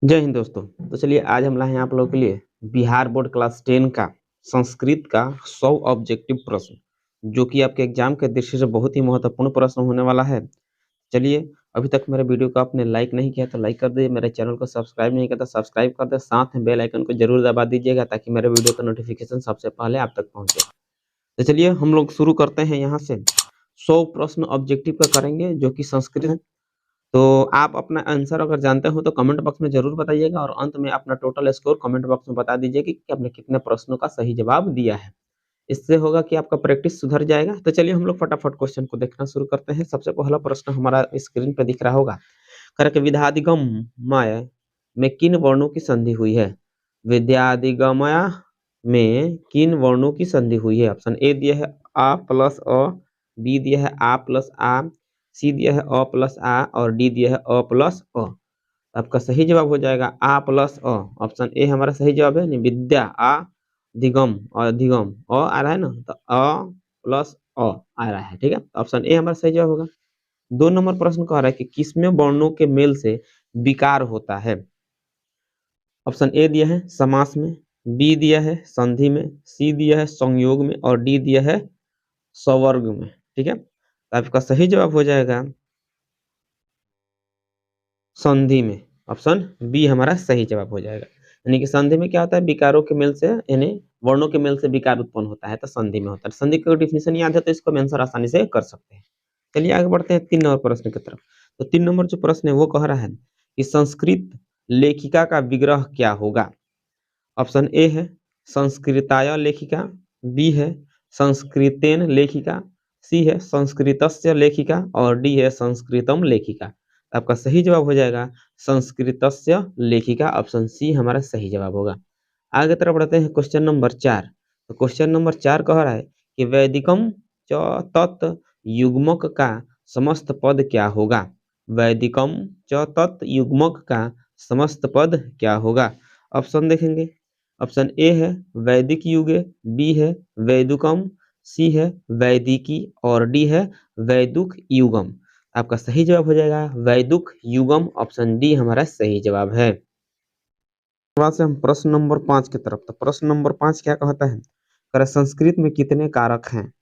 जय हिंद दोस्तों। तो चलिए आज हम लाए हैं आप लोगों के लिए बिहार बोर्ड क्लास 10 का संस्कृत का 100 ऑब्जेक्टिव प्रश्न, जो कि आपके एग्जाम के दृष्टि से बहुत ही महत्वपूर्ण प्रश्न होने वाला है। चलिए, अभी तक मेरे वीडियो को आपने लाइक नहीं किया तो लाइक कर दीजिए, मेरे चैनल को सब्सक्राइब नहीं किया तो सब्सक्राइब कर दे, साथ में बेल आइकन को जरूर दबा दीजिएगा ताकि मेरे वीडियो का नोटिफिकेशन सबसे पहले आप तक पहुंचे। तो चलिए हम लोग शुरू करते हैं। यहाँ से 100 प्रश्न ऑब्जेक्टिव का करेंगे जो कि संस्कृत है। तो आप अपना आंसर अगर जानते हो तो कमेंट बॉक्स में जरूर बताइएगा और अंत में अपना टोटल स्कोर कमेंट बॉक्स में बता दीजिए कि आपने कितने प्रश्नों का सही जवाब दिया है। इससे होगा कि आपका प्रैक्टिस सुधर जाएगा। तो चलिए हम लोग फटाफट क्वेश्चन को देखना शुरू करते हैं। सबसे पहला प्रश्न हमारा स्क्रीन पे दिख रहा होगा। करके विद्याधिगम माय में किन वर्णों की संधि हुई है? विद्याधिगमया में किन वर्णों की संधि हुई है? ऑप्शन ए दिया है आ प्लस अ, बी दिया है आ प्लस आ, सी दिया है अ प्लस आ और डी दिया है अ प्लस अ। आपका सही जवाब हो जाएगा आ प्लस अ। ऑप्शन ए हमारा सही जवाब है। विद्या आ दिगम और अधिगम अ आ रहा है ना, तो अ प्लस अ आ रहा है। ठीक है, ऑप्शन ए हमारा सही जवाब होगा। 2 नंबर प्रश्न कह रहा है कि किसमें वर्णों के मेल से विकार होता है? ऑप्शन ए दिया है समास में, बी दिया है संधि में, सी दिया है संयोग में और डी दिया है सवर्ग में। ठीक है, तो आपका सही जवाब हो जाएगा संधि में। ऑप्शन बी हमारा सही जवाब हो जाएगा। यानी कि संधि में क्या होता है? विकारों के मेल से, यानी वर्णों के मेल से विकार उत्पन्न होता है, तो संधि में होता है। संधि का डिफिनेशन याद है तो इसको हम आंसर आसानी से कर सकते हैं। चलिए आगे बढ़ते हैं 3 नंबर प्रश्न की तरफ। तो 3 नंबर जो प्रश्न है वो कह रहा है कि संस्कृत लेखिका का विग्रह क्या होगा? ऑप्शन ए है संस्कृताय लेखिका, बी है संस्कृतेन लेखिका, सी है संस्कृतस्य लेखिका और डी है संस्कृतम लेखिका। आपका सही जवाब हो जाएगा संस्कृतस्य लेखिका। ऑप्शन सी हमारा सही जवाब होगा। आगे तरफ बढ़ते हैं क्वेश्चन नंबर 4। तो क्वेश्चन नंबर 4 कह रहा है कि वैदिकम च तत् युग्मक का समस्त पद क्या होगा? वैदिकम च तत् युग्मक का समस्त पद क्या होगा? ऑप्शन देखेंगे। ऑप्शन ए है वैदिक युगे, बी है वैदुकम, सी है वैदिकी और डी है वैदुक युगम। आपका सही जवाब हो जाएगा वैदुक युगम। ऑप्शन डी हमारा सही जवाब है। बाद से हम प्रश्न नंबर 5 की तरफ। तो प्रश्न नंबर 5 क्या कहता है? कर संस्कृत में कितने कारक हैं?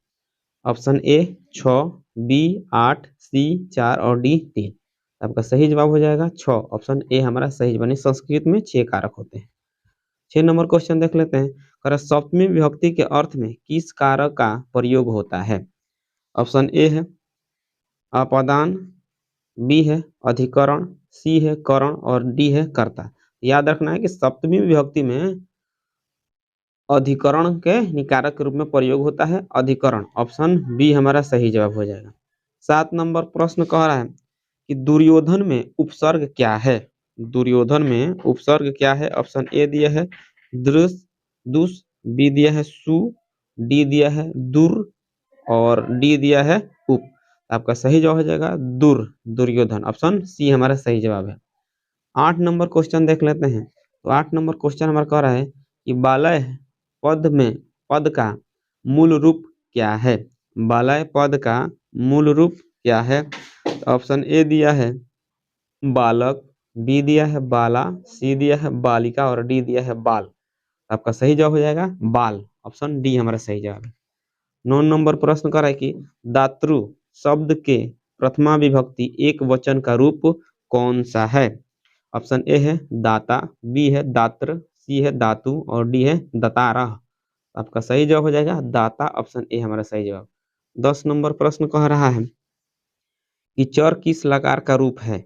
ऑप्शन ए 6, बी 8, सी 4 और डी 3। आपका सही जवाब हो जाएगा 6। ऑप्शन ए हमारा सही जवाब। संस्कृत में 6 कारक होते हैं। 6 नंबर क्वेश्चन देख लेते हैं। कर सप्तमी विभक्ति के अर्थ में किस कारक का प्रयोग होता है? ऑप्शन ए है अपादान, बी है अधिकरण, सी है करण और डी है कर्ता। याद रखना है कि सप्तमी विभक्ति में अधिकरण के निकारक के रूप में प्रयोग होता है अधिकरण। ऑप्शन बी हमारा सही जवाब हो जाएगा। 7 नंबर प्रश्न कह रहा है कि दुर्योधन में उपसर्ग क्या है? दुर्योधन में उपसर्ग क्या है? ऑप्शन ए दिया है दृस, दुस, बी दिया है सु, डी दिया है दुर और डी दिया है उप। आपका सही जवाब हो जाएगा दुर, दुर्योधन। ऑप्शन सी हमारा सही जवाब है। 8 नंबर क्वेश्चन देख लेते हैं। तो 8 नंबर क्वेश्चन हमारा कह रहा है कि बालय पद में पद का मूल रूप क्या है? बालय पद का मूल रूप क्या है? ऑप्शन ए दिया है बालक, बी दिया है बाला, सी दिया है बालिका और डी दिया है बाल। आपका सही जवाब हो जाएगा बाल। ऑप्शन डी हमारा सही जवाब है। 9 नंबर प्रश्न कर रहा है कि दातृ शब्द के प्रथमा विभक्ति एक वचन का रूप कौन सा है? ऑप्शन ए है दाता, बी है दात्र, सी है धातु और डी है दतारा। आपका सही जवाब हो जाएगा दाता। ऑप्शन ए हमारा सही जवाब। 10 नंबर प्रश्न कह रहा है कि चर किस लकार का रूप है?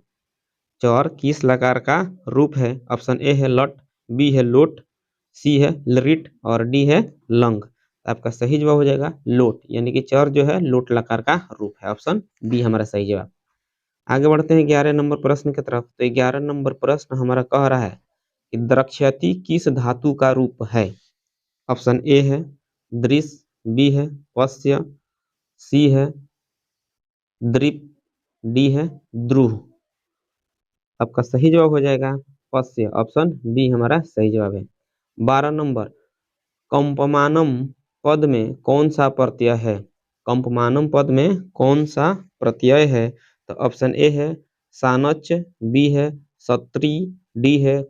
चर किस लकार का रूप है? ऑप्शन ए है लट, बी है लोट, सी है लरिट और डी है लंग। आपका सही जवाब हो जाएगा लोट, यानी कि चर जो है लोट लकार का रूप है। ऑप्शन बी हमारा सही जवाब। आगे बढ़ते हैं 11 नंबर प्रश्न की तरफ। तो 11 नंबर प्रश्न हमारा कह रहा है कि द्रक्ष्यति किस धातु का रूप है? ऑप्शन ए है दृश, बी है पश्य, सी है दृप, डी है द्रुह। आपका सही जवाब हो जाएगा पश्य। ऑप्शन बी हमारा सही जवाब है। 12 नंबर कंपमानम पद में कौन सा प्रत्यय है? कंपमानम पद में कौन सा प्रत्यय है? तो ऑप्शन ए है सानच, बी है सत्री, डी है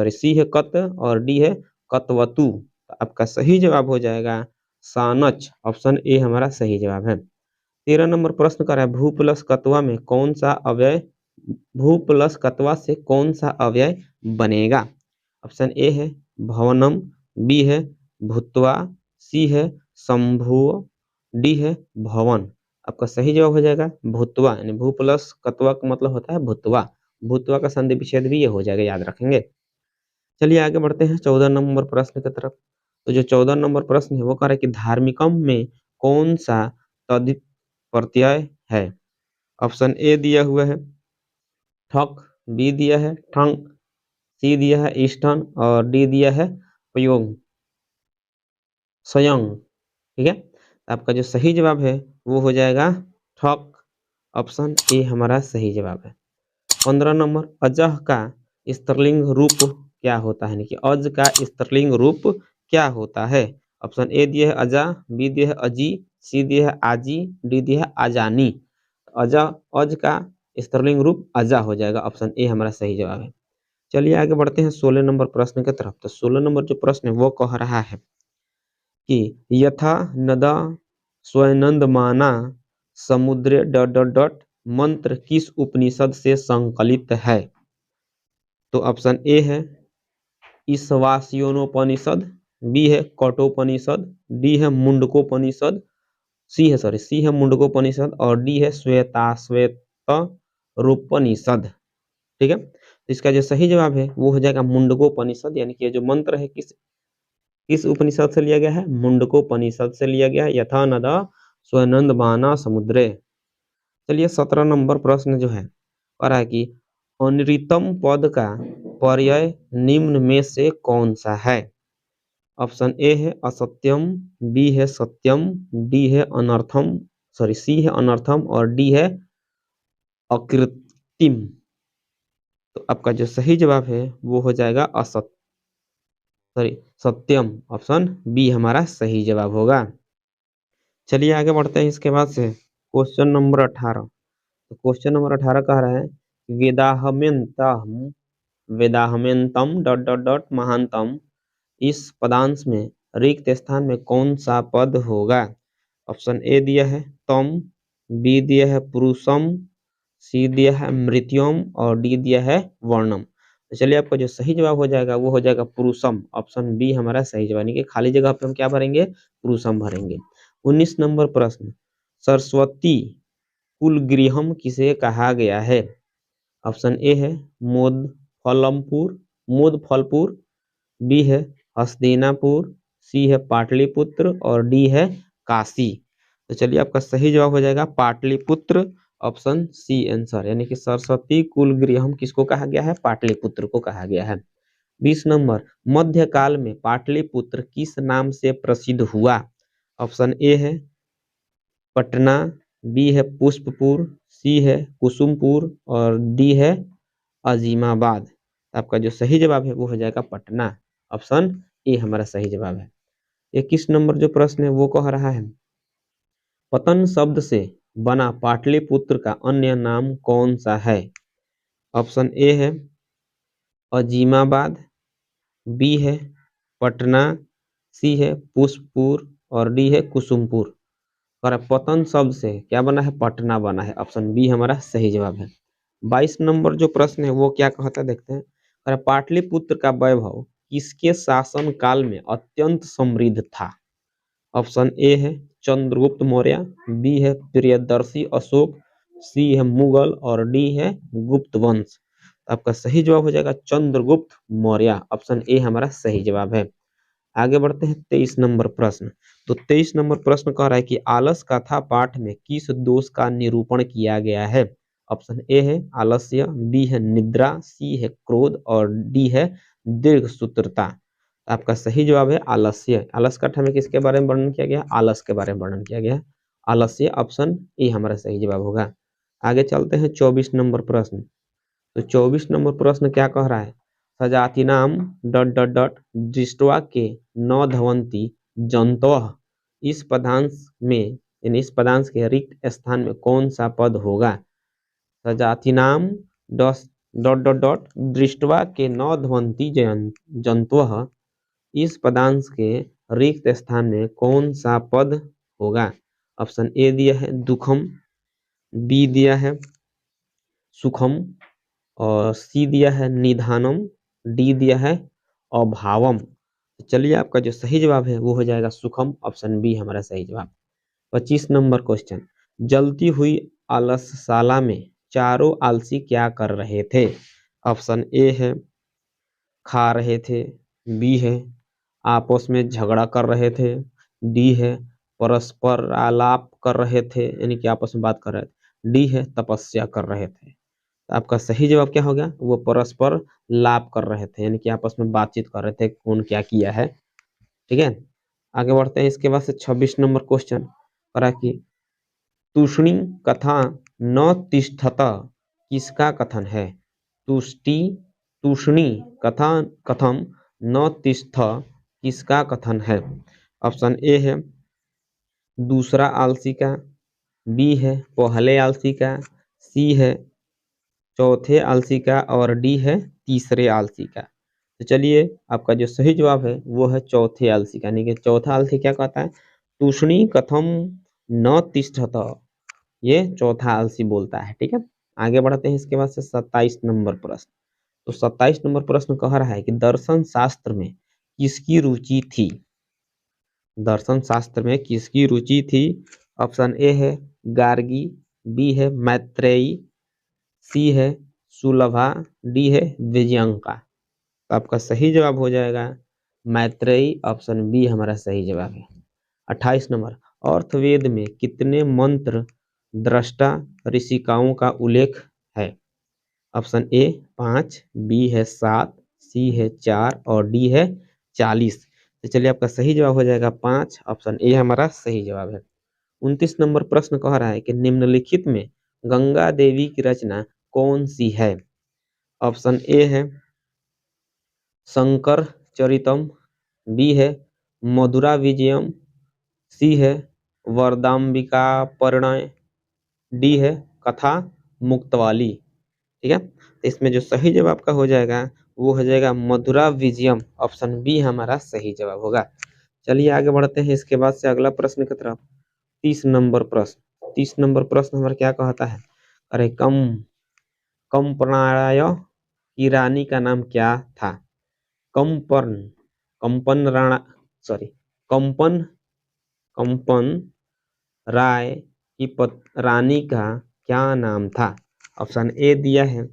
सी है कत और डी है कतवतु। तो आपका सही जवाब हो जाएगा सानच। ऑप्शन ए हमारा सही जवाब है। 13 नंबर प्रश्न कर रहा है भू प्लस कत्वा में कौन सा अव्यय भू प्लस कत्वा से कौन सा अव्यय बनेगा। ऑप्शन ए है भवनम, बी है भूत्वा, सी है संभुव, डी है भवन। आपका सही जवाब हो जाएगा भूत्वा, यानी भू प्लस कत्वा का मतलब होता है भूत्वा। भूत्वा का संधि विच्छेद भी ये हो जाएगा, याद रखेंगे। चलिए आगे बढ़ते हैं 14 नंबर प्रश्न की तरफ। तो जो 14 नंबर प्रश्न है वो कह रहा है कि धार्मिकम में कौन सा तद्धित प्रत्यय है। ऑप्शन ए दिया हुआ है ठक, बी दिया है ठंग, सी दिया है ईस्टर्न और डी दिया है पयोंग स्वयं। ठीक है, तो आपका जो सही जवाब है वो हो जाएगा ठक। ऑप्शन ए हमारा सही जवाब है। 15 नंबर अजह का स्त्रीलिंग रूप क्या होता है, यानी कि अज का स्त्रीलिंग रूप क्या होता है। ऑप्शन ए दिया है अजा, बी दिया है अजी, सी दिया है आजी, डी दिया है आजानी। अजा अज का स्त्रीलिंग रूप अजा हो जाएगा। ऑप्शन ए हमारा सही जवाब है। चलिए आगे बढ़ते हैं 16 नंबर प्रश्न की तरफ। तो 16 नंबर जो प्रश्न है वो कह रहा है कि यथा नदा स्वयनंदमाना समुद्र डॉट डॉट डॉट मंत्र किस उपनिषद से संकलित है। तो ऑप्शन ए है ईशावास्योपनिषद, बी है कठोपनिषद, डी है मुंडकोपनिषद, सी है मुंडकोपनिषद और डी है श्वेताश्वेतरोपनिषद। ठीक है, तो इसका जो सही जवाब है वो हो जाएगा मुंडकोपनिषद, यानी कि जो मंत्र है किस उपनिषद से लिया गया है, मुंडकोपनिषद से लिया गया है। यथा नदा स्वनंदमाना समुद्रे। चलिए 17 नंबर प्रश्न जो है कह रहा है कि अनृतम पद का पर्याय निम्न में से कौन सा है। ऑप्शन ए है असत्यम, बी है सत्यम, डी है अनर्थम, सी है अनर्थम और डी है अकृत्रिम। तो आपका जो सही जवाब है वो हो जाएगा सत्यम। ऑप्शन बी हमारा सही जवाब होगा। चलिए आगे बढ़ते हैं इसके बाद से क्वेश्चन नंबर 18। तो क्वेश्चन नंबर 18 कह रहा है वेदाहमेंतम वेदाहमेंतम डॉट डॉट डॉट महानतम इस पदांश में रिक्त स्थान में कौन सा पद होगा। ऑप्शन ए दिया है तम, बी दिया है पुरुषम, सी दिया है मृत्युम और डी दिया है वर्णम। तो चलिए आपका जो सही जवाब हो जाएगा वो हो जाएगा पुरुषम। ऑप्शन बी हमारा सही जवाब, यानी कि खाली जगह पे हम क्या भरेंगे, पुरुषम भरेंगे। 19 नंबर प्रश्न सरस्वती कुल गृहम किसे कहा गया है। ऑप्शन ए है मोद फलपुर, बी है हस्तिनापुर, सी है पाटलिपुत्र और डी है काशी। तो चलिए आपका सही जवाब हो जाएगा पाटलिपुत्र। ऑप्शन सी आंसर, यानी कि सरस्वती कुल गृहम किसको कहा गया है, पाटलिपुत्र को कहा गया है। 20 नंबर मध्यकाल में पाटलिपुत्र किस नाम से प्रसिद्ध हुआ। ऑप्शन ए है पटना, बी है पुष्पपुर, सी है कुसुमपुर और डी है अजीमाबाद। आपका जो सही जवाब है वो हो जाएगा पटना। ऑप्शन ए हमारा सही जवाब है। 21 नंबर जो प्रश्न है वो कह रहा है पतन शब्द से बना पाटलिपुत्र का अन्य नाम कौन सा है। ऑप्शन ए है अजीमाबाद, बी है पटना, सी है पुष्पपुर और डी है कुसुमपुर। और पतन शब्द से क्या बना है, पटना बना है। ऑप्शन बी हमारा सही जवाब है। 22 नंबर जो प्रश्न है वो क्या कहता है देखते हैं। और पाटलिपुत्र का वैभव किसके शासन काल में अत्यंत समृद्ध था। ऑप्शन ए है चंद्रगुप्त मौर्य, बी है प्रियदर्शी अशोक, सी है मुगल और डी है गुप्त वंश। आपका सही जवाब हो जाएगा चंद्रगुप्त मौर्य। ऑप्शन ए हमारा सही जवाब है। आगे बढ़ते हैं 23 नंबर प्रश्न। तो 23 नंबर प्रश्न कह रहा है कि आलस कथा पाठ में किस दोष का निरूपण किया गया है। ऑप्शन ए है आलस्य, बी है निद्रा, सी है क्रोध और डी है दीर्घ सूत्रता। आपका सही जवाब है आलस्य। आलस कथा में किसके बारे में वर्णन किया गया, आलस के बारे में वर्णन किया गया, आलस्य। ऑप्शन ए हमारा सही जवाब होगा। आगे चलते हैं 24 नंबर प्रश्न। तो 24 नंबर प्रश्न क्या कह रहा है सजातीनाम डॉट डॉट डॉट दृष्टवा के न धवंती जंतवः इस पदांश में, यानी इस पदांश के रिक्त स्थान में कौन सा पद होगा। सजातीनाम डॉट डॉट डॉट दृष्ट्वा के न ध्वंति जंतवः, इस पदांश के रिक्त स्थान में कौन सा पद होगा? ऑप्शन ए दिया है दुखम, बी दिया है सुखम, और सी दिया है निधानम, डी दिया है अभावम। तो चलिए आपका जो सही जवाब है वो हो जाएगा सुखम, ऑप्शन बी हमारा सही जवाब। 25 नंबर क्वेश्चन, जलती हुई आलसशाला में चारों आलसी क्या कर रहे थे? ऑप्शन ए है खा रहे थे, बी है आपस में झगड़ा कर रहे थे, डी है परस्पर आलाप कर रहे थे यानी कि आपस में बात कर रहे थे, डी है तपस्या कर रहे थे। तो आपका सही जवाब क्या होगा? वो परस्पर लाप कर रहे थे यानी कि आपस में बातचीत कर रहे थे कौन क्या किया है। ठीक है, आगे बढ़ते हैं। इसके बाद से 26 नंबर क्वेश्चन करा कि तूष्णी कथा न तिष्ठत किसका कथन है? तुष्टि तूष्णी कथा कथम न तिष्ठ किसका कथन है? ऑप्शन ए है दूसरा आलसी का, बी है पहले आलसी का, सी है चौथे आलसी का, और डी है तीसरे आलसी का। तो चलिए आपका जो सही जवाब है वो है चौथे आलसी का, यानी कि चौथा आलसी क्या कहता है? तूष्णी कथम न तिष्ठत, ये चौथा आलसी बोलता है। ठीक है, आगे बढ़ते हैं। इसके बाद से 27 नंबर प्रश्न। तो 27 नंबर प्रश्न कह रहा है कि दर्शन शास्त्र में किसकी रुचि थी? दर्शन शास्त्र में किसकी रुचि थी? ऑप्शन ए है गार्गी, बी है मैत्रेयी, सी है सुलभा, डी है विजयंका। तो आपका सही जवाब हो जाएगा मैत्रेयी, ऑप्शन बी हमारा सही जवाब है। 28 नंबर, अर्थवेद में कितने मंत्र दृष्टा ऋषिकाओं का उल्लेख है? ऑप्शन ए 5, बी है 7, सी है 4, और डी है 40। तो चलिए आपका सही जवाब हो जाएगा 5, ऑप्शन ए हमारा सही जवाब है। 29 नंबर प्रश्न कह रहा है कि निम्नलिखित में गंगा देवी की रचना कौन सी है? ऑप्शन ए है शंकर चरितम, बी है मधुरा विजयम, सी है वरदाम्बिका परिणय, डी है कथा मुक्तवाली। ठीक है, तो इसमें जो सही जवाब का हो जाएगा वो हो जाएगा मधुरा विजयम, ऑप्शन बी हमारा सही जवाब होगा। चलिए आगे बढ़ते हैं। इसके बाद से अगला प्रश्न की तरफ। 30 नंबर प्रश्न। 30 नंबर प्रश्न हमारा क्या कहता है? अरे कंपनाय की रानी का नाम क्या था? कंपन कंपन राणा सॉरी कंपन कंपन राय की रानी का क्या नाम था? ऑप्शन ए दिया है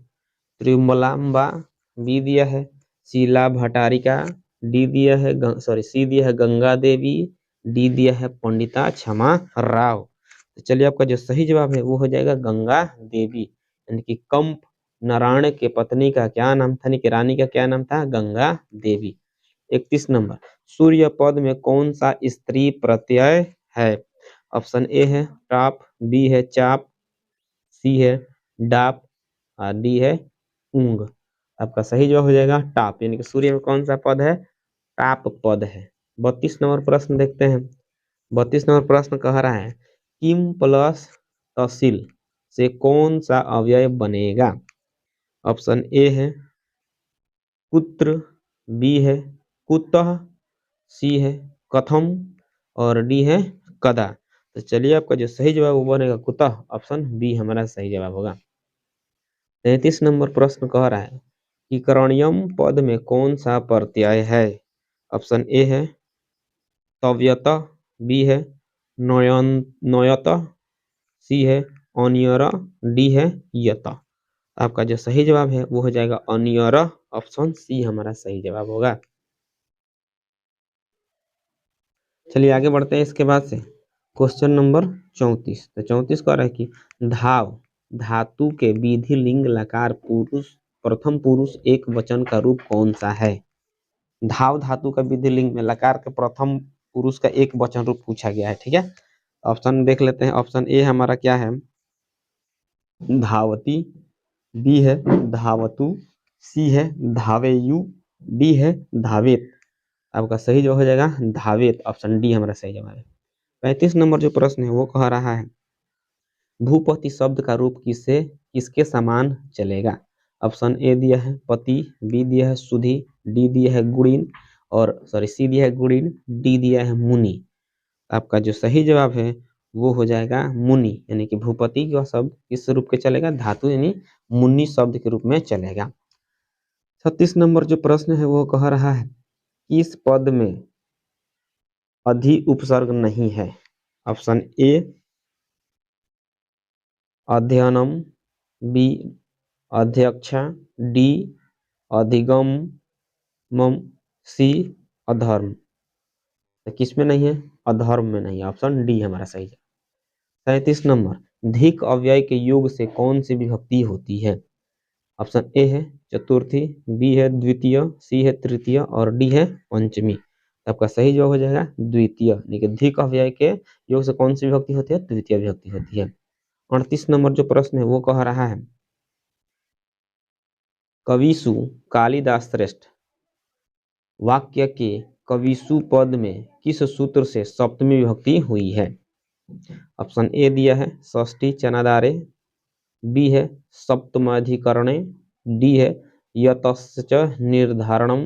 त्रिमलाम्बा, बी दिया है शीला भट्टारिका, डी दिया है सी दिया है गंगा देवी, डी दिया है पंडिता क्षमा राव। तो चलिए आपका जो सही जवाब है वो हो जाएगा गंगा देवी, यानी कि कंप नारायण के पत्नी का क्या नाम था, यानी कि रानी का क्या नाम था? गंगा देवी। 31 नंबर, सूर्य पद में कौन सा स्त्री प्रत्यय है? ऑप्शन ए है टाप, बी है चाप, सी है डाप, और डी है ऊंग। आपका सही जवाब हो जाएगा टाप, यानी कि सूर्य में कौन सा पद है? टाप पद है। 32 नंबर प्रश्न देखते हैं। 32 नंबर प्रश्न कह रहा है किम प्लस तहसील से कौन सा अवयव बनेगा? ऑप्शन ए है कुत्र, बी है कुतः, सी है कथम, और डी है कदा। तो चलिए आपका जो सही जवाब वो बनेगा कुतः, ऑप्शन बी हमारा सही जवाब होगा। 33 नंबर प्रश्न कह रहा है कि करणीयम पद में कौन सा प्रत्यय है? ऑप्शन ए है तव्यत, बी है नयत, सी है अनियर, डी है यत। आपका जो सही जवाब है वो हो जाएगा अनियर, ऑप्शन सी हमारा सही जवाब होगा। चलिए आगे बढ़ते हैं। इसके बाद से क्वेश्चन नंबर 34। तो 34 कह रहा है कि धाव धातु के विधि लिंग लकार पुरुष प्रथम पुरुष एक वचन का रूप कौन सा है? धाव धातु का विधि लिंग में लकार के प्रथम पुरुष का एक वचन रूप पूछा गया है। ठीक है, ऑप्शन देख लेते हैं। ऑप्शन ए हमारा क्या है? धावती, बी है धावतु, सी है धावेयु, डी है धावेत। आपका सही जो हो जाएगा धावेत, ऑप्शन डी हमारा सही जवाब है। 35 नंबर जो प्रश्न है वो कह रहा है भूपति शब्द का रूप किसके समान चलेगा? ऑप्शन ए दिया है पति, बी दिया है सुधि, डी दिया है गुणिन और सी दिया है गुणिन, डी दिया है मुनि। आपका जो सही जवाब है वो हो जाएगा मुनि, यानी कि भूपति का शब्द किस रूप के चलेगा, धातु यानी मुनि शब्द के रूप में चलेगा। 36 नंबर जो प्रश्न है वो कह रहा है किस पद में अधि उपसर्ग नहीं है। ऑप्शन ए अध्ययनम, बी अध्यक्षा, डी अधिगमम, सी अधर्म। तो किस में नहीं है, अधर्म में नहीं है, ऑप्शन डी हमारा सही है। 37 नंबर धिक अव्यय के योग से कौन सी विभक्ति होती है। ऑप्शन ए है चतुर्थी, बी है द्वितीय, सी है तृतीय और डी है पंचमी। आपका सही जवाब हो जाएगा द्वितीय, लेकिन धिक अव्यय के योग से कौन सी विभक्ति होती है, द्वितीय विभक्ति होती है। 38 नंबर जो प्रश्न है वो कह रहा है कविसु कालिदास श्रेष्ठ वाक्य के कविसु पद में किस सूत्र से सप्तमी विभक्ति हुई है। ऑप्शन ए दिया है षष्ठी चनादारे, बी है सप्तमाधिकरणे, डी है यतश्च निर्धारणम,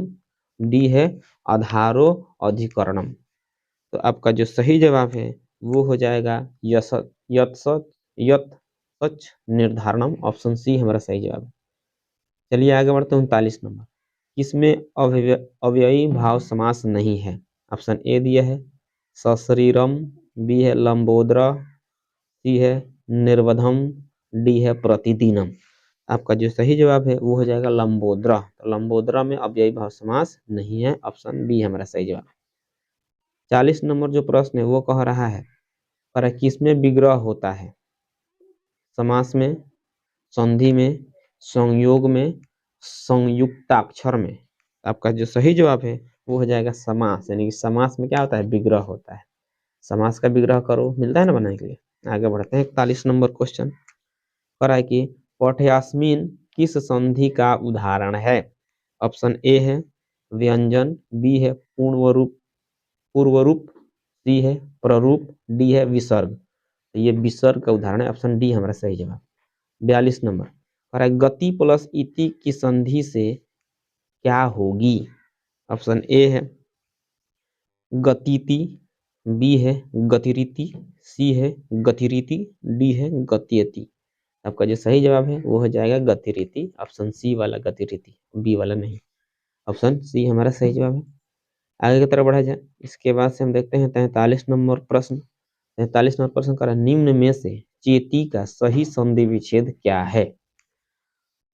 डी है आधारो अधिकरणम। तो आपका जो सही जवाब है वो हो जाएगा यत निर्धारणम, ऑप्शन सी हमारा सही जवाब है। चलिए आगे बढ़ते हैं 39 नंबर किसमें अव्ययी भाव समास नहीं है। ऑप्शन ए दिया है सशरीरम, बी है लंबोदरा, सी है निर्वधम, डी है प्रतिदिनम। आपका जो सही जवाब है वो हो जाएगा लंबोदरा। तो लंबोदरा में अव्ययी भाव समास नहीं है, ऑप्शन बी हमारा सही जवाब। 40 नंबर जो प्रश्न है वो कह रहा है पर किसमें विग्रह होता है। समास में, संधि में, संयोग में, संयुक्ताक्षर में। आपका जो सही जवाब है वो हो जाएगा समास, यानी कि समास में क्या होता है, विग्रह होता है। समास का विग्रह करो, मिलता है ना बनाने के लिए। आगे बढ़ते हैं 41 नंबर क्वेश्चन कर है कि पठयास्मिन किस संधि का उदाहरण है। ऑप्शन ए है व्यंजन, बी है पूर्वरूप, सी है प्ररूप, डी है विसर्ग। तो ये विसर्ग का उदाहरण है, ऑप्शन डी हमारा सही जवाब। 42 नंबर कर है गति प्लस इति की संधि से क्या होगी। ऑप्शन ए है गतिति, बी है गतिरीति, सी है गतिरीति, डी है गतियति। आपका जो सही जवाब है वो हो जाएगा गतिरीति, ऑप्शन सी वाला गतिरीति, बी वाला नहीं। ऑप्शन सी हमारा सही जवाब है। आगे की तरफ बढ़ा जाए, इसके बाद से हम देखते हैं 43 नंबर प्रश्न। 43 नंबर प्रश्न कर निम्न में से चेती का सही संधि विच्छेद क्या है।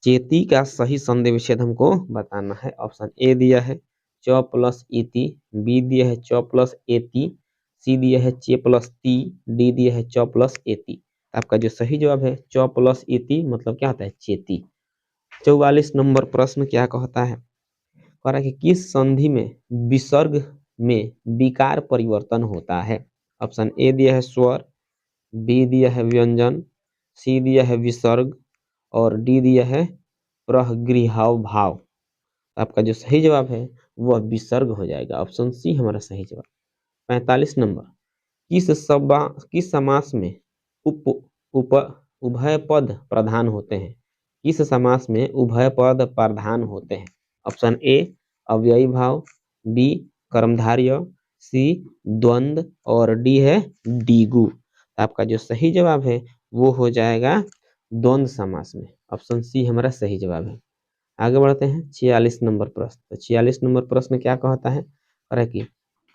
चेती का सही संधि विच्छेद हमको बताना है। ऑप्शन ए दिया है च प्लस इति, बी दिया है च प्लस एति, सी दिया है चे प्लस ती, डी दिया है च प्लस एति। आपका जो सही जवाब है च प्लस इति मतलब क्या होता है, चेती। 44 नंबर प्रश्न क्या कहता है, कह रहा है कि किस संधि में विसर्ग में विकार परिवर्तन होता है। ऑप्शन ए दिया है स्वर, बी दिया है व्यंजन, सी दिया है विसर्ग और डी दिया है प्रगृहाव भाव। आपका जो सही जवाब है वह विसर्ग हो जाएगा, ऑप्शन सी हमारा सही जवाब। 45 नंबर किस समास में उभय पद प्रधान होते हैं। किस समास में उभय पद प्रधान होते हैं। ऑप्शन ए अव्ययी भाव, बी कर्मधारय, सी द्वंद्व और डी है डीगु। आपका जो सही जवाब है वो हो जाएगा द्वंद्व समास में, ऑप्शन सी हमारा सही जवाब है। आगे बढ़ते हैं 46 नंबर प्रश्न। तो 46 नंबर प्रश्न क्या कहता है, अरे कि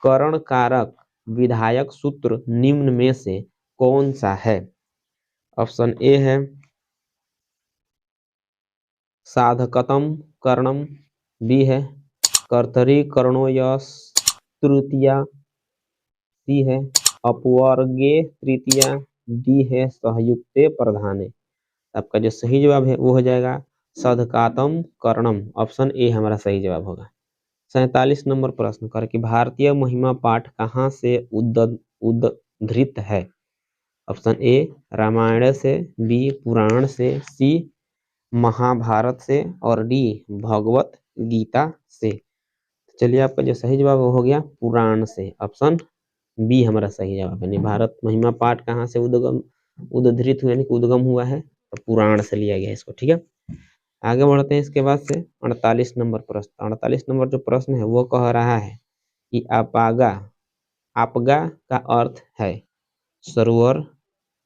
करण कारक विधायक सूत्र निम्न में से कौन सा है। ऑप्शन ए है साधकतम कर्णम, बी है कर्तरी कर्णो यस तृतीया, सी है अपवर्गे तृतीया, डी है सहयुक्ते प्रधाने। आपका जो सही जवाब है वो हो जाएगा सधकातम कर्णम, ऑप्शन ए हमारा सही जवाब होगा। 47 नंबर प्रश्न कर कि भारतीय महिमा पाठ कहाँ से उद्धृत है। ऑप्शन ए रामायण से, बी पुराण से, सी महाभारत से और डी भगवत गीता से। चलिए आपका जो सही जवाब हो गया पुराण से, ऑप्शन बी हमारा सही जवाब है। भारत महिमा पाठ कहाँ से उद्धृत हुआ, यानी उद्गम हुआ है, तो पुराण से लिया गया इसको, ठीक है। आगे बढ़ते हैं इसके बाद से 48 नंबर प्रश्न। 48 नंबर जो प्रश्न है वो कह रहा है कि अपागा आपगा का अर्थ है सरोवर,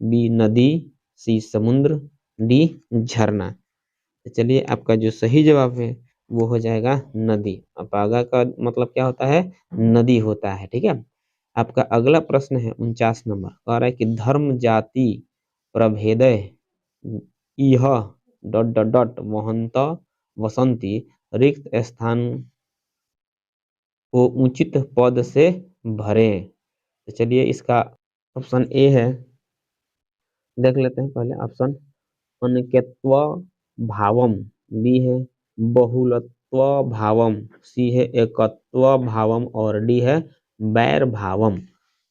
बी नदी, सी समुद्र, डी झरना। तो चलिए आपका जो सही जवाब है वो हो जाएगा नदी। अपागा का मतलब क्या होता है? नदी होता है। ठीक है। आपका अगला प्रश्न है 49 नंबर, कह रहा है कि धर्म जाति प्रभेदय इह डॉट डॉट डॉट महंत वसंती रिक्त स्थान को उचित पद से भरे। तो चलिए इसका ऑप्शन ए है, देख लेते हैं पहले ऑप्शन। अनिकेत्व भावम, बी है बहुलत्व भावम, सी है एकत्व भावम और डी है बैर भावम।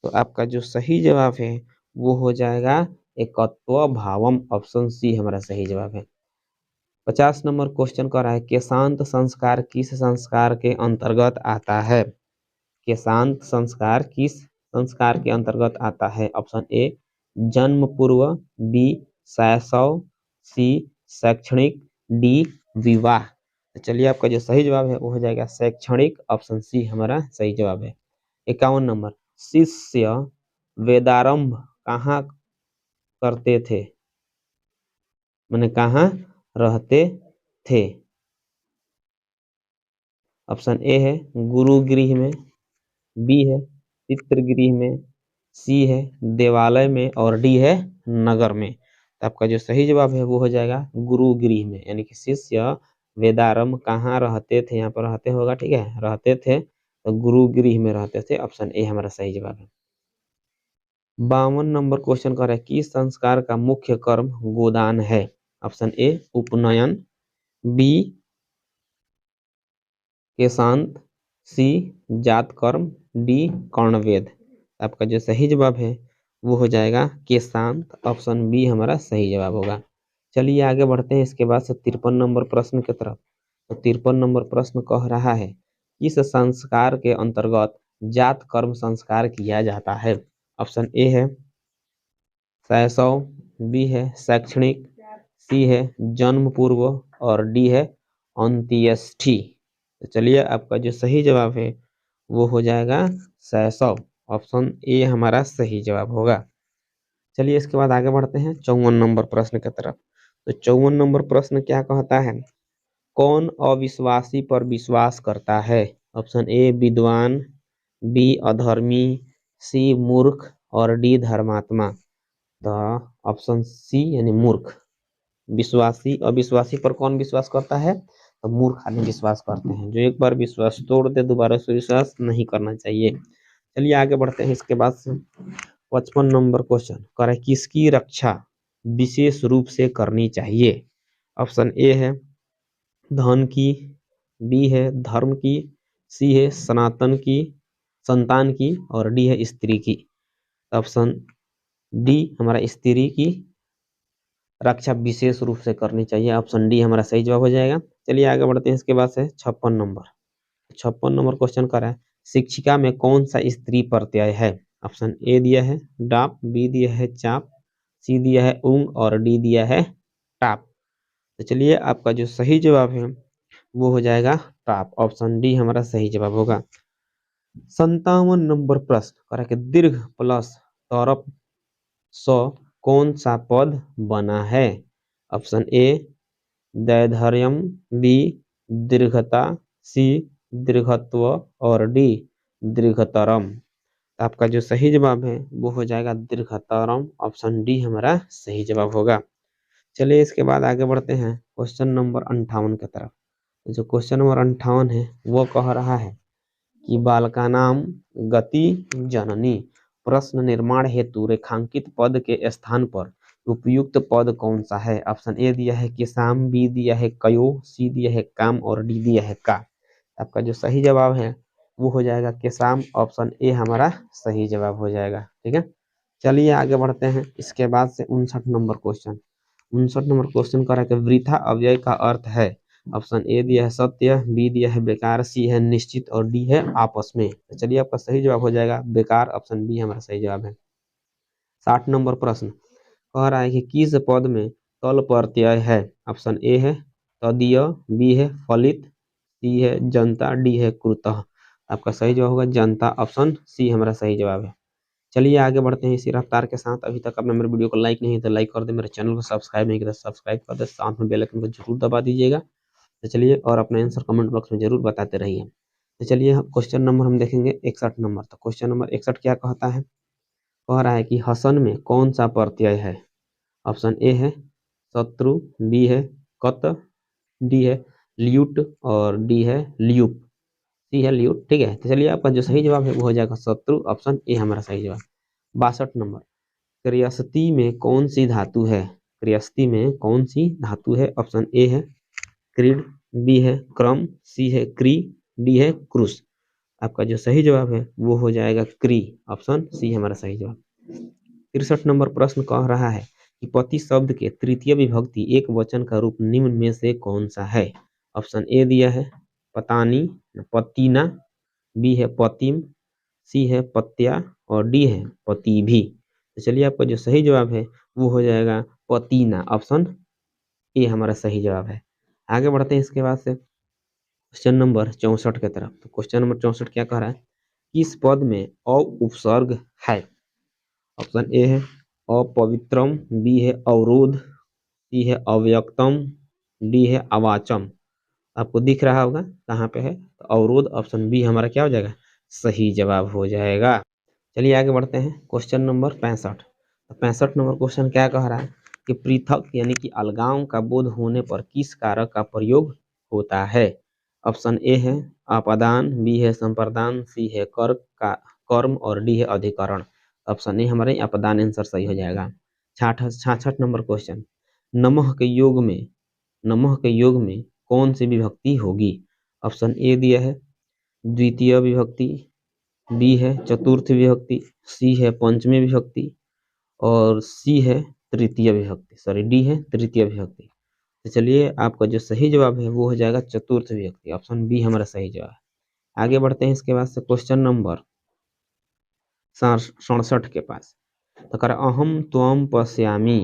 तो आपका जो सही जवाब है वो हो जाएगा एकत्व भावम, ऑप्शन सी हमारा सही जवाब है। 50 नंबर क्वेश्चन कर रहा है केशांत संस्कार किस संस्कार के अंतर्गत आता है? केशांत संस्कार किस संस्कार के अंतर्गत आता है? ऑप्शन ए जन्म पूर्व, बी शैशव, सी शैक्षणिक, डी विवाह। तो चलिए आपका जो सही जवाब है वो हो जाएगा शैक्षणिक, ऑप्शन सी हमारा सही जवाब है। 51 नंबर, शिष्य वेदारंभ कहाँ करते थे, माने कहाँ रहते थे? ऑप्शन ए है गुरुगृह में, बी है चित्रगृह में, सी है देवालय में और डी है नगर में। तो आपका जो सही जवाब है वो हो जाएगा गुरुगृह में, यानी कि शिष्य वेदारंभ कहाँ रहते थे, यहाँ पर रहते होगा, ठीक है, रहते थे तो गुरुगृह में रहते थे। ऑप्शन ए हमारा सही जवाब है। 52 नंबर क्वेश्चन कर रहा है किस संस्कार का मुख्य कर्म गोदान है? ऑप्शन ए उपनयन, बी केशांत, सी जात कर्म, डी कर्णवेद। आपका जो सही जवाब है वो हो जाएगा केशांत, ऑप्शन बी हमारा सही जवाब होगा। चलिए आगे बढ़ते हैं इसके बाद से 53 नंबर प्रश्न की तरफ। तो 53 नंबर प्रश्न कह रहा है किस संस्कार के अंतर्गत जात कर्म संस्कार किया जाता है? ऑप्शन ए है शैशव, बी है शैक्षणिक, सी है जन्म पूर्व और डी है अंत्येष्टि। तो चलिए आपका जो सही जवाब है वो हो जाएगा शैशव, ऑप्शन ए हमारा सही जवाब होगा। चलिए इसके बाद आगे बढ़ते हैं 54 नंबर प्रश्न की तरफ। तो 54 नंबर प्रश्न क्या कहता है, कौन अविश्वासी पर विश्वास करता है? ऑप्शन ए विद्वान, बी अधर्मी, सी मूर्ख और डी धर्मात्मा। तो ऑप्शन सी यानी मूर्ख। विश्वासी अविश्वासी पर कौन विश्वास करता है? तो मूर्ख आदमी विश्वास करते हैं, जो एक बार विश्वास तोड़ दे दोबारा से विश्वास नहीं करना चाहिए। चलिए आगे बढ़ते हैं इसके बाद से 55 नंबर क्वेश्चन करे किसकी रक्षा विशेष रूप से करनी चाहिए? ऑप्शन ए है धन की, बी है धर्म की, सी है सनातन की संतान की और डी है स्त्री की। ऑप्शन डी हमारा स्त्री की रक्षा विशेष रूप से करनी चाहिए, ऑप्शन डी हमारा सही जवाब हो जाएगा। चलिए आगे बढ़ते हैं इसके बाद से 56 नंबर। 56 नंबर क्वेश्चन कर रहा है शिक्षिका में कौन सा स्त्री प्रत्यय है? ऑप्शन ए दिया है डाप, बी दिया है चाप, सी दिया है ऊंग और डी दिया है टाप। तो चलिए आपका जो सही जवाब है वो हो जाएगा टाप, ऑप्शन डी हमारा सही जवाब होगा। 57 नंबर प्रश्न करा कि दीर्घ प्लस तरप स कौन सा पद बना है? ऑप्शन ए दैर्घ्यम, बी दीर्घता, सी दीर्घत्व और डी दीर्घतरम। आपका जो सही जवाब है वो हो जाएगा दीर्घतरम, ऑप्शन डी हमारा सही जवाब होगा। चलिए इसके बाद आगे बढ़ते हैं क्वेश्चन नंबर 58 की तरफ। जो क्वेश्चन नंबर 58 है वो कह रहा है कि बालकानाम गति जननी प्रश्न निर्माण हेतु रेखांकित पद के स्थान पर उपयुक्त पद कौन सा है? ऑप्शन ए दिया है किसाम, बी दिया है कयो, सी दिया है काम और डी दिया है का। आपका जो सही जवाब है वो हो जाएगा किसाम, ऑप्शन ए हमारा सही जवाब हो जाएगा। ठीक है। चलिए आगे बढ़ते हैं इसके बाद से 59 नंबर क्वेश्चन। 59 नंबर क्वेश्चन का है वृथा अव्यय का अर्थ है? ऑप्शन ए दिया है सत्य, बी दिया है बेकार, सी है निश्चित और डी है आपस में। तो चलिए आपका सही जवाब हो जाएगा बेकार, ऑप्शन बी हमारा सही जवाब है। 60 नंबर प्रश्न कह रहा है कि किस पद में तल प्रत्यय है? ऑप्शन ए है तदीय, बी है फलित, सी है जनता, डी है कृतः। आपका सही जवाब होगा जनता, ऑप्शन सी हमारा सही जवाब है। चलिए आगे बढ़ते हैं इसी रफ्तार के साथ। अभी तक आपने मेरे वीडियो को लाइक नहीं तो लाइक कर दे, मेरे चैनल को सब्सक्राइब नहीं किया तो सब्सक्राइब कर दे, साथ में बेल आइकन को जरूर दबा दीजिएगा। तो चलिए, और अपना आंसर कमेंट बॉक्स में जरूर बताते रहिए। तो चलिए क्वेश्चन नंबर हम देखेंगे 61 नंबर। तो क्वेश्चन नंबर 61 क्या कहता है? कह रहा है कि हसन में कौन सा प्रत्यय है? ऑप्शन ए है शत्रु, बी है कत, डी है ल्यूट और डी है ल्यूप, सी है ल्यूट। ठीक है, तो चलिए आपका जो सही जवाब है वो हो जाएगा शत्रु, ऑप्शन ए हमारा सही जवाब। 62 नंबर, क्रियास्ती में कौन सी धातु है? क्रियास्ती में कौन सी धातु है? ऑप्शन ए है क्रीड, बी है क्रम, सी है क्री, डी है क्रूस। आपका जो सही जवाब है वो हो जाएगा क्री, ऑप्शन सी हमारा सही जवाब। 63 नंबर प्रश्न कह रहा है कि पति शब्द के तृतीय विभक्ति एक वचन का रूप निम्न में से कौन सा है? ऑप्शन ए दिया है पतानी, पतिना, बी है पतिम, सी है पत्या और डी है पति भी। तो चलिए आपका जो सही जवाब है वो हो जाएगा पतीना, ऑप्शन ए हमारा सही जवाब है। आगे बढ़ते हैं इसके बाद से क्वेश्चन नंबर 64 की तरफ। तो क्वेश्चन नंबर 64 क्या कह रहा है? किस पद में अ उपसर्ग है? ऑप्शन ए है अपवित्रम, बी है अवरोध, सी है अव्यक्तम, डी है अवाचम। आपको दिख रहा होगा कहाँ पे है? तो अवरोध, ऑप्शन बी हमारा क्या हो जाएगा? सही जवाब हो जाएगा। चलिए आगे बढ़ते हैं क्वेश्चन नंबर 65। तो 65 नंबर क्वेश्चन क्या कह रहा है कि पृथक यानी कि अलगाव का बोध होने पर किस कारक का प्रयोग होता है? ऑप्शन ए है अपादान, बी है संप्रदान, सी है कर्म और डी है अधिकरण। ऑप्शन ए हमारे अपदान आंसर सही हो जाएगा। 66 नंबर क्वेश्चन, नमः के योग में, नमः के योग में कौन सी विभक्ति होगी? ऑप्शन ए दिया है द्वितीय विभक्ति, बी है चतुर्थ विभक्ति, सी है पंचमी विभक्ति और सी है तृतीय विभक्ति, सॉरी डी है तृतीय विभक्ति। तो चलिए आपका जो सही जवाब है वो हो जाएगा चतुर्थ विभक्ति, ऑप्शन बी हमारा सही जवाब है। आगे बढ़ते हैं इसके बाद से क्वेश्चन नंबर 67 के पास। तो कर अहम त्वम पश्यामि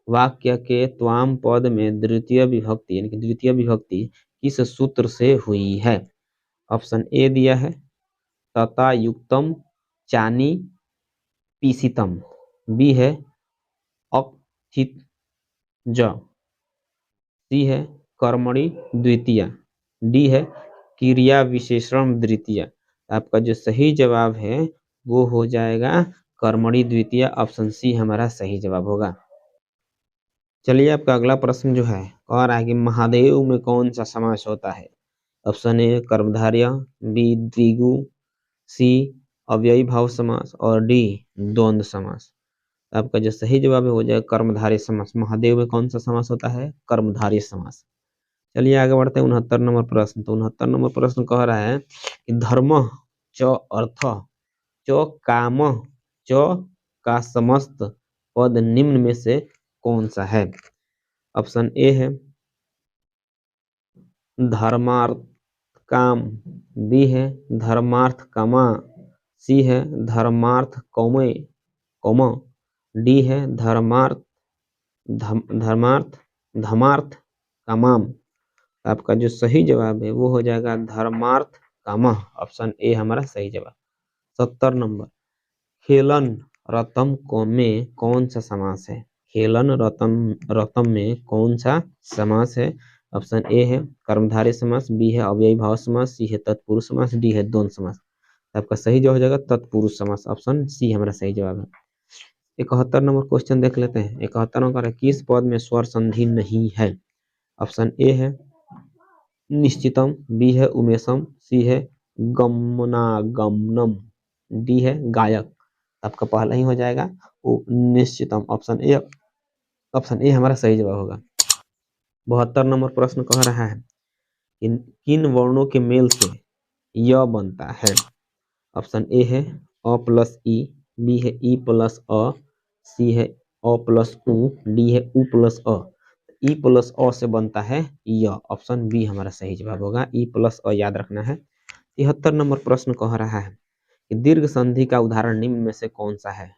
वाक्य के त्वाम पद में द्वितीय विभक्ति यानी कि द्वितीय विभक्ति किस सूत्र से हुई है? ऑप्शन ए दिया है तथा युक्तम चानी पीसितम, बी है अकथित ज, सी है कर्मणि द्वितीय, डी है क्रिया विशेषण द्वितीय। आपका जो सही जवाब है वो हो जाएगा कर्मणि द्वितीय, ऑप्शन सी हमारा सही जवाब होगा। चलिए आपका अगला प्रश्न जो है कह रहा है कि महादेव में कौन सा समास होता है? ऑप्शन ए कर्मधारय, बी द्विगु, सी अव्ययी भाव समास और डी द्वंद्व समास। आपका जो सही जवाब है हो जाएगा कर्मधारय समास। महादेव में कौन सा समास होता है? कर्मधारय समास। चलिए आगे बढ़ते हैं 69 नंबर प्रश्न। तो 69 नंबर प्रश्न कह रहा है कि धर्म च अर्थ च काम च का समस्त पद निम्न में से कौन सा है? ऑप्शन ए है धर्मार्थ काम, बी है धर्मार्थ कामा, सी है धर्मार्थ कौमे कौम, डी है धर्मार्थ धमार्थ कामाम। आपका जो सही जवाब है वो हो जाएगा धर्मार्थ कामः, ऑप्शन ए हमारा सही जवाब। 70 नंबर, खेलन रतम को में कौन सा समास है? खेलन रतम में कौन सा समास है? ऑप्शन ए है कर्मधारय समास, बी है अव्ययी भाव समास, सी है तत्पुरुष समास, डी है द्वंद्व समास। आपका सही जवाब हो जाएगा तत्पुरुष समास, ऑप्शन सी हमारा सही जवाब है। 71 नंबर क्वेश्चन देख लेते हैं। 71 नंबर, किस पद में स्वर संधि नहीं है? ऑप्शन ए है निश्चितम, बी है उमेशम, सी है गमनागमनम, डी है गायक। आपका पहला ही हो जाएगा वो निश्चितम, ऑप्शन ए, ऑप्शन ए हमारा सही जवाब होगा। 72 नंबर प्रश्न कह रहा है किन वर्णों के मेल से य बनता है? ऑप्शन ए है अ प्लस ई, बी है ई प्लस अ, सी है अ प्लस उ, डी है उ प्लस अ। ई प्लस अ से बनता है य, ऑप्शन बी हमारा सही जवाब होगा। ई प्लस अ याद रखना है। 73 नंबर प्रश्न कह रहा है कि दीर्घ संधि का उदाहरण निम्न में से कौन सा है?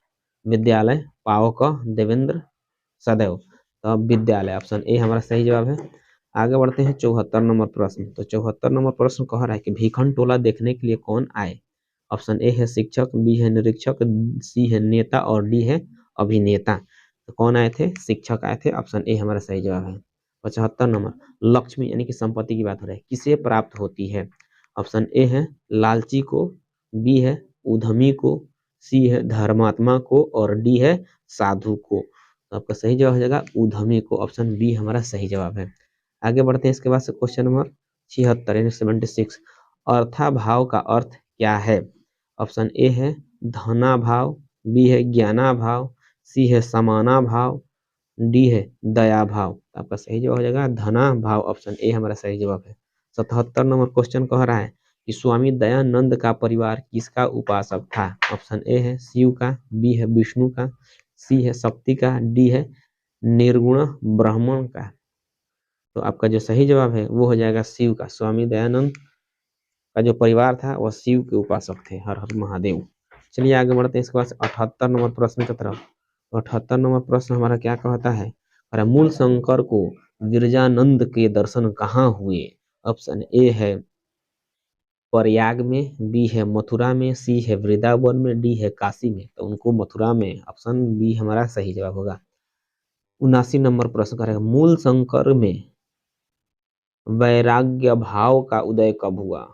विद्यालय, पावक, देवेंद्र, सदैव। तो विद्यालय, ऑप्शन ए हमारा सही जवाब है। आगे बढ़ते हैं 74 नंबर प्रश्न। तो 74 नंबर प्रश्न कह रहा है कि भीखन टोला देखने के लिए कौन आए। ऑप्शन ए है शिक्षक, बी है निरीक्षक, सी है नेता और डी है अभिनेता। तो कौन आए थे? शिक्षक आए थे। ऑप्शन ए हमारा सही जवाब है। 75 नंबर लक्ष्मी यानी कि संपत्ति की बात हो रही है, किसे प्राप्त होती है। ऑप्शन ए है लालची को, बी है उद्यमी को, सी है धर्मात्मा को और डी है साधु को। तो आपका सही जवाब हो जाएगा उद्यमी को। ऑप्शन बी हमारा सही जवाब है। आगे बढ़ते हैं इसके बाद से क्वेश्चन नंबर 76 यानी 76। अर्थाभाव का अर्थ क्या है। ऑप्शन ए है धना भाव, बी है ज्ञाना भाव, सी है समाना भाव, डी है दया भाव। आपका सही जवाब हो जाएगा धना भाव। ऑप्शन ए हमारा सही जवाब है। 77 नंबर क्वेश्चन कह रहा है कि स्वामी दयानंद का परिवार किसका उपासक था। ऑप्शन ए है शिव का, बी है विष्णु का, सी है शक्ति का, डी है निर्गुण ब्राह्मण का। तो आपका जो सही जवाब है वो हो जाएगा शिव का। स्वामी दयानंद का जो परिवार था वह शिव के उपासक थे। हर हर महादेव। चलिए आगे बढ़ते हैं इसके बाद 78 नंबर प्रश्न की तरफ। 78 नंबर प्रश्न हमारा क्या कहता है, अरे मूल शंकर को गिरजानंद के दर्शन कहाँ हुए। ऑप्शन ए है प्रयाग में, बी है मथुरा में, सी है वृंदावन में, डी है काशी में। तो उनको मथुरा में। ऑप्शन बी हमारा सही जवाब होगा। 79 नंबर प्रश्न करेगा मूल शंकर में वैराग्य भाव का उदय कब हुआ।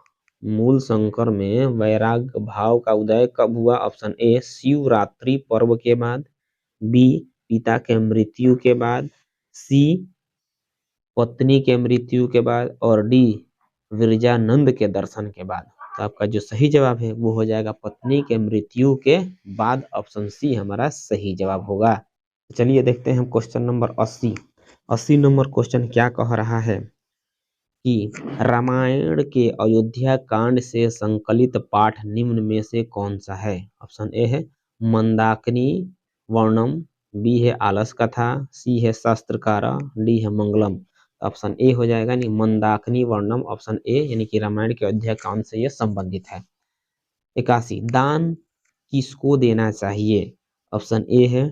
मूल शंकर में वैराग्य भाव का उदय कब हुआ। ऑप्शन ए शिवरात्रि पर्व के बाद, बी पिता के मृत्यु के बाद, सी पत्नी के मृत्यु के बाद और डी विरजानंद के दर्शन के बाद। तो आपका जो सही जवाब है वो हो जाएगा पत्नी के मृत्यु के बाद। ऑप्शन सी हमारा सही जवाब होगा। चलिए देखते हैं हम क्वेश्चन नंबर 80। 80 नंबर क्वेश्चन क्या कह रहा है कि रामायण के अयोध्या कांड से संकलित पाठ निम्न में से कौन सा है। ऑप्शन ए है मंदाकिनी वर्णम, बी है आलस कथा, सी है शास्त्रकारा, डी है मंगलम। ऑप्शन ए हो जाएगा नहीं मंदाकिनी वर्णम। ऑप्शन ए यानी कि रामायण के अयोध्या कांड से यह संबंधित है। 81 दान किसको देना चाहिए। ऑप्शन ए है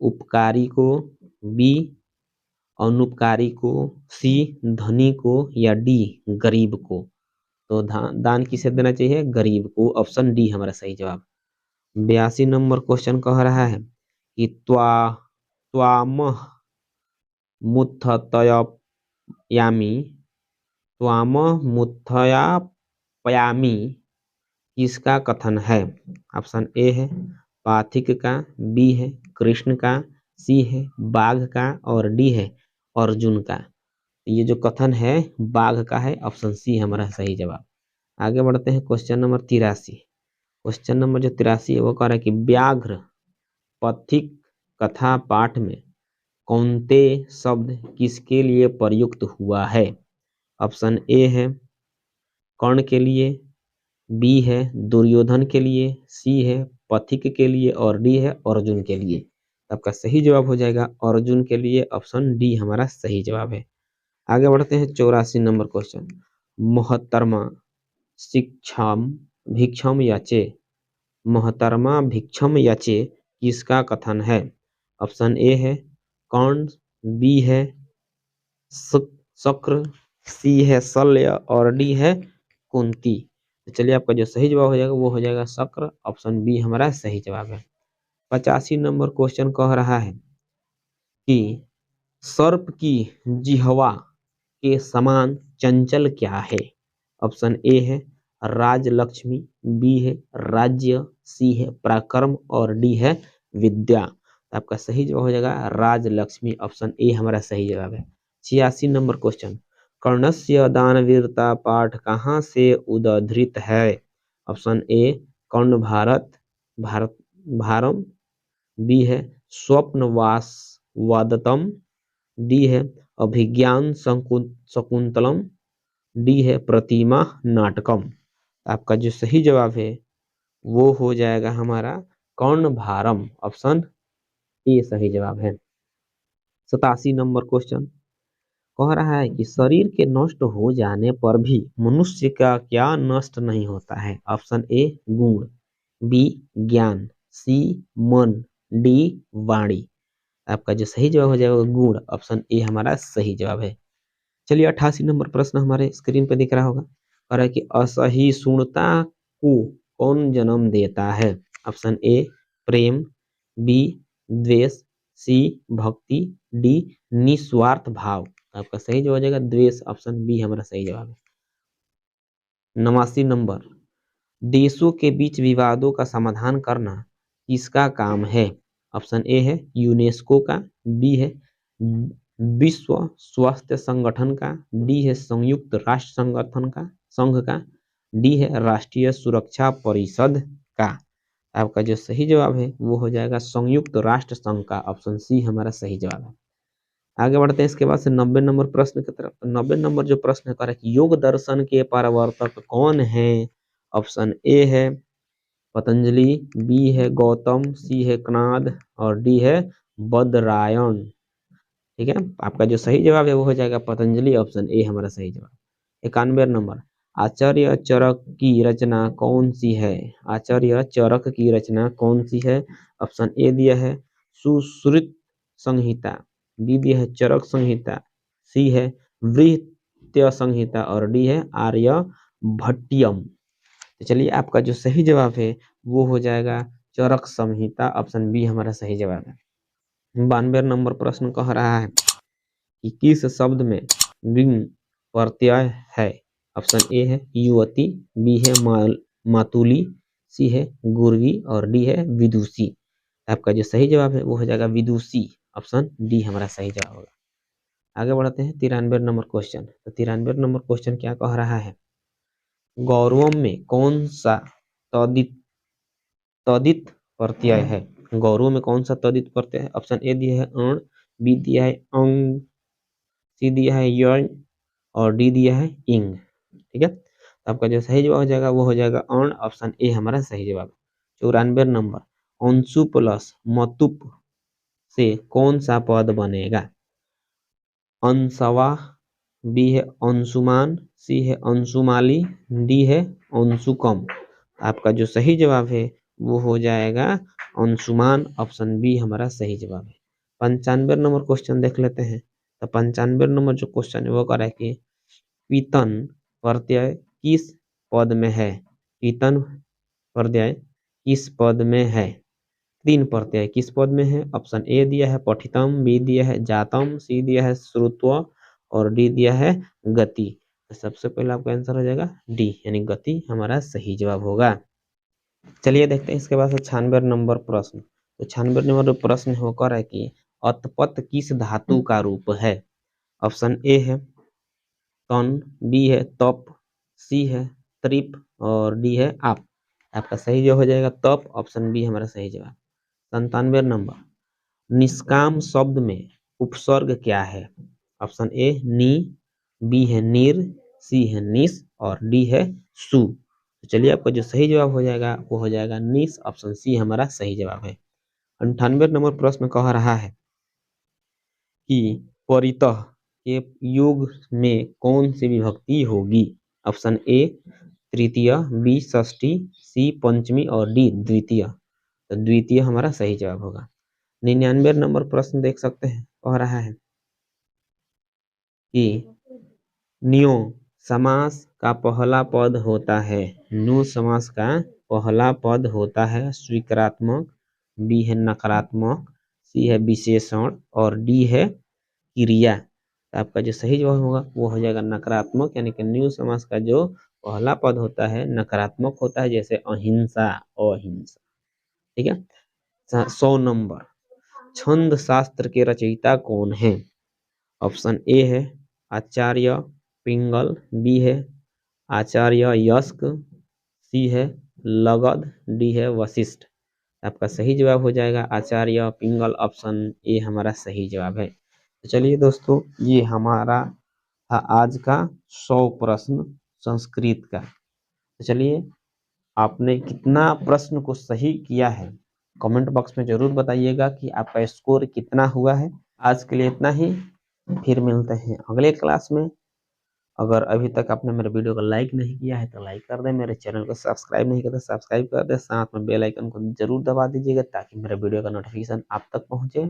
उपकारी को, बी अनुपकारी को, सी धनी को या डी गरीब को। तो दान किसे देना चाहिए, गरीब को। ऑप्शन डी हमारा सही जवाब। 82 नंबर क्वेश्चन कह रहा है कि त्वामः मुत्थतयामि, त्वामः मुत्थयापयामि किसका कथन है। ऑप्शन ए है पाथिक का, बी है कृष्ण का, सी है बाघ का और डी है अर्जुन का। ये जो कथन है बाघ का है। ऑप्शन सी हमारा सही जवाब। आगे बढ़ते हैं क्वेश्चन नंबर 83। क्वेश्चन नंबर जो 83 है वो कह रहा है कि व्याघ्र पथिक कथा पाठ में कौनते शब्द किसके लिए प्रयुक्त हुआ है। ऑप्शन ए है कर्ण के लिए, बी है दुर्योधन के लिए, सी है पथिक के लिए और डी है अर्जुन के लिए। आपका सही जवाब हो जाएगा अर्जुन के लिए। ऑप्शन डी हमारा सही जवाब है। आगे बढ़ते हैं 84 नंबर क्वेश्चन। मोहतरमा शिक्षाम भिक्षम याचे, मोहतरमा भिक्षम याचे किसका कथन है। ऑप्शन ए है कर्ण, बी है शक्र, सी है शल्य और डी है कुंती। तो चलिए आपका जो सही जवाब हो जाएगा वो हो जाएगा शक्र। ऑप्शन बी हमारा सही जवाब है। 85 नंबर क्वेश्चन कह रहा है कि सर्प की जिह्वा के समान चंचल क्या है। ऑप्शन ए है राजलक्ष्मी, बी है राज्य, सी है पराक्रम और डी है विद्या। आपका सही जवाब हो जाएगा राजलक्ष्मी। ऑप्शन ए हमारा सही जवाब है। 86 नंबर क्वेश्चन कर्णस्य दानवीरता पाठ कहाँ से उद्धृत है। ऑप्शन ए कर्ण भारत भारत भारम, बी है स्वप्नवास वादतम, डी है अभिज्ञान शकुंतलम, डी है प्रतिमा नाटकम। आपका जो सही जवाब है वो हो जाएगा हमारा कर्ण भारम। ऑप्शन ए सही जवाब है। 87 नंबर क्वेश्चन कह रहा है कि शरीर के नष्ट हो जाने पर भी मनुष्य का क्या नष्ट नहीं होता है। ऑप्शन ए गुण, बी ज्ञान, सी मन, डी वाणी। आपका जो सही जवाब हो जाएगा गुण। ऑप्शन ए हमारा सही जवाब है। चलिए 88 नंबर प्रश्न हमारे स्क्रीन पे दिख रहा होगा। कह रहा है कि असहिष्णुता को कौन जन्म देता है? ऑप्शन ए प्रेम, बी द्वेष, सी भक्ति, डी निस्वार्थ भाव। आपका सही जवाब हो जाएगा द्वेष, ऑप्शन बी हमारा सही जवाब है। 89 नंबर, देशों के बीच विवादों का समाधान करना किसका काम है? ऑप्शन ए है यूनेस्को का, बी है विश्व स्वास्थ्य संगठन का, डी है संयुक्त राष्ट्र संगठन का संघ का, डी है राष्ट्रीय सुरक्षा परिषद का। आपका जो सही जवाब है वो हो जाएगा संयुक्त राष्ट्र संघ का, ऑप्शन सी हमारा सही जवाब है। आगे बढ़ते हैं इसके बाद से 90 नंबर प्रश्न की तरफ। 90 नंबर जो प्रश्न है कि योग दर्शन के प्रवर्तक कौन है? ऑप्शन ए है पतंजलि, बी है गौतम, सी है कणाद और डी है बदरायण। ठीक है, आपका जो सही जवाब है वो हो जाएगा पतंजलि, ऑप्शन ए हमारा सही जवाब। 91 नंबर, आचार्य चरक की रचना कौन सी है? आचार्य चरक की रचना कौन सी है? ऑप्शन ए दिया है सुश्रुत संहिता, बी दिया है चरक संहिता, सी है वृत्य संहिता और डी है आर्य भट्टियम। तो चलिए आपका जो सही जवाब है वो हो जाएगा चरक संहिता, ऑप्शन बी हमारा सही जवाब है। 92 नंबर प्रश्न कह रहा है कि किस शब्द में विंग प्रत्यय है? ऑप्शन ए है युवती, बी है मातुली, सी है गुरवी और डी है विदुषी। आपका जो सही जवाब है वो हो जाएगा विदुषी, ऑप्शन डी हमारा सही जवाब होगा। आगे बढ़ते हैं 93 नंबर क्वेश्चन। तो 93 नंबर क्वेश्चन क्या कह रहा है? गौरवम में कौन सा तदित प्रत्यय है? गौरव में कौन सा तदित प्रत्यय है? ऑप्शन ए दिया है अण, बी दिया है अंग, सी दिया है यण और डी दिया है इंग। ठीक है, तो आपका जो सही जवाब हो जाएगा वो हो जाएगा अण, ऑप्शन ए हमारा सही जवाब। 94 नंबर, अंशु प्लस मतुप से कौन सा पद बनेगा? अंशवा, बी है अंशुमान, सी है अंशुमाली, डी है अंशुकम। आपका जो सही जवाब है वो हो जाएगा अंशुमान, ऑप्शन बी हमारा सही जवाब है। 95 नंबर क्वेश्चन देख लेते हैं। तो 95 नंबर जो क्वेश्चन है वो कह रहा है कि पीतन प्रत्यय किस पद में है? पीतन प्रत्यय किस पद में है? 3 प्रत्यय किस पद में है? ऑप्शन ए दिया है पठितम, बी दिया है जातम, सी दिया है श्रुत्व और डी दिया है गति। तो सबसे पहले आपका आंसर हो जाएगा डी, यानी गति हमारा सही जवाब होगा। चलिए देखते हैं इसके बाद 96 नंबर प्रश्न। तो 96 नंबर प्रश्न होकर है कि अतपत किस धातु का रूप है? ऑप्शन ए है तन, बी है तप, सी है त्रिप और डी है आप। आपका सही जो हो जाएगा तप, ऑप्शन बी हमारा सही जवाब। 97 नंबर, निष्काम शब्द में उपसर्ग क्या है? ऑप्शन ए नी, बी है नीर, सी है निस और डी है सु। तो चलिए आपका जो सही जवाब हो जाएगा वो हो जाएगा निस, ऑप्शन सी हमारा सही जवाब है। 98 नंबर प्रश्न कह रहा है कि परितः के योग में कौन सी विभक्ति होगी? ऑप्शन ए तृतीय, बी षष्ठी, सी पंचमी और डी द्वितीय। तो द्वितीय हमारा सही जवाब होगा। 99 नंबर प्रश्न देख सकते हैं, कह रहा है कि न्यो समास का पहला पद होता है। न्यो समास का पहला पद होता है स्वीकारात्मक, बी है नकारात्मक, सी है विशेषण और डी है क्रिया। तो आपका जो सही जवाब होगा वो हो जाएगा नकारात्मक, यानी कि न्यू समास का जो पहला पद होता है नकारात्मक होता है, जैसे अहिंसा, अहिंसा। ठीक है। 100 नंबर, छंद शास्त्र के रचयिता कौन है? ऑप्शन ए है आचार्य पिंगल, बी है आचार्य यस्क, सी है लगध, डी है वशिष्ठ। आपका सही जवाब हो जाएगा आचार्य पिंगल, ऑप्शन ए हमारा सही जवाब है। तो चलिए दोस्तों, ये हमारा था आज का 100 प्रश्न संस्कृत का। तो चलिए, आपने कितना प्रश्न को सही किया है कमेंट बॉक्स में जरूर बताइएगा कि आपका स्कोर कितना हुआ है। आज के लिए इतना ही, फिर मिलते हैं अगले क्लास में। अगर अभी तक आपने मेरे वीडियो को लाइक नहीं किया है तो लाइक कर दें, मेरे चैनल को सब्सक्राइब नहीं किया तो सब्सक्राइब कर दें, साथ में बेल आइकन को जरूर दबा दीजिएगा ताकि मेरे वीडियो का नोटिफिकेशन आप तक पहुंचे।